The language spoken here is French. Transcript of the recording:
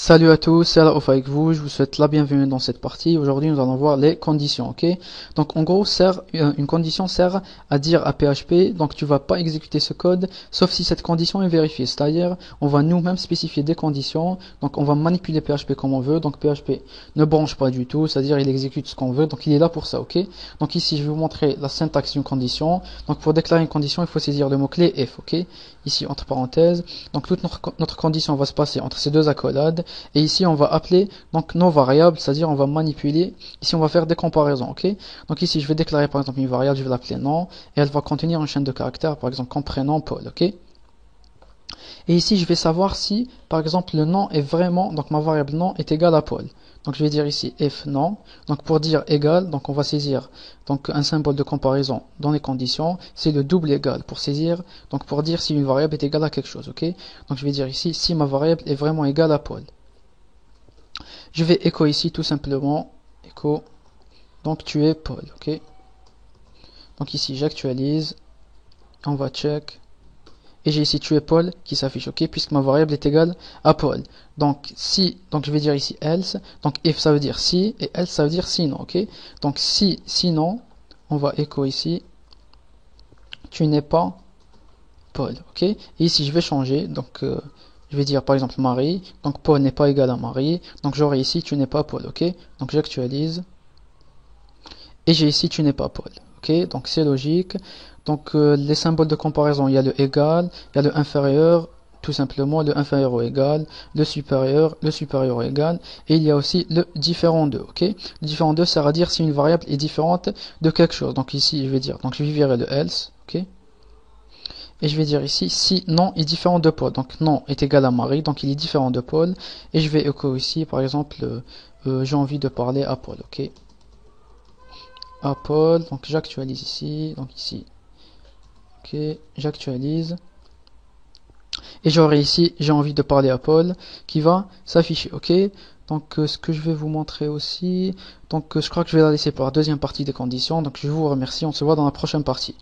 Salut à tous, c'est Alaouf avec vous, je vous souhaite la bienvenue dans cette partie. Aujourd'hui nous allons voir les conditions, ok. Donc en gros, une condition sert à dire à PHP, donc tu vas pas exécuter ce code, sauf si cette condition est vérifiée. C'est-à-dire, on va nous-mêmes spécifier des conditions, donc on va manipuler PHP comme on veut, donc PHP ne branche pas du tout, c'est-à-dire il exécute ce qu'on veut, donc il est là pour ça, ok. Donc ici je vais vous montrer la syntaxe d'une condition. Donc pour déclarer une condition, il faut saisir le mot-clé if, ok. Ici entre parenthèses, donc toute notre condition va se passer entre ces deux accolades. Et ici on va appeler donc nos variables, c'est-à-dire on va manipuler, ici on va faire des comparaisons, ok. Donc ici je vais déclarer par exemple une variable, je vais l'appeler nom, et elle va contenir une chaîne de caractères, par exemple comme prénom Paul, ok. Et ici je vais savoir si par exemple le nom est vraiment, donc ma variable nom est égale à Paul. Donc je vais dire ici if nom, donc pour dire égal, donc on va saisir donc un symbole de comparaison dans les conditions, c'est le double égal pour saisir, donc pour dire si une variable est égale à quelque chose, ok. Donc je vais dire ici si ma variable est vraiment égale à Paul. Je vais écho ici tout simplement, écho, donc tu es Paul, ok. Donc ici j'actualise, on va check, et j'ai ici tu es Paul qui s'affiche, ok, puisque ma variable est égale à Paul. Donc si, donc je vais dire ici else, donc if ça veut dire si, et else ça veut dire sinon, ok. Donc si, sinon, on va écho ici, tu n'es pas Paul, ok. Et ici je vais changer, donc je vais dire par exemple Marie, donc Paul n'est pas égal à Marie, donc j'aurai ici tu n'es pas Paul, ok. Donc j'actualise, et j'ai ici tu n'es pas Paul, ok. Donc c'est logique. Donc les symboles de comparaison, il y a le égal, il y a le inférieur, tout simplement le inférieur au égal, le supérieur au égal, et il y a aussi le différent de, ok. Le différent de sert à dire si une variable est différente de quelque chose. Donc ici je vais dire, donc je vais virer le else, ok. Et je vais dire ici, si nom est différent de Paul, donc nom est égal à Marie, donc il est différent de Paul, et je vais écho ici, par exemple, j'ai envie de parler à Paul, ok. À Paul, donc j'actualise ici, donc ici, ok, j'actualise, et j'aurai ici, j'ai envie de parler à Paul, qui va s'afficher, ok. Donc ce que je vais vous montrer aussi, donc je crois que je vais la laisser pour la deuxième partie des conditions, donc je vous remercie, on se voit dans la prochaine partie.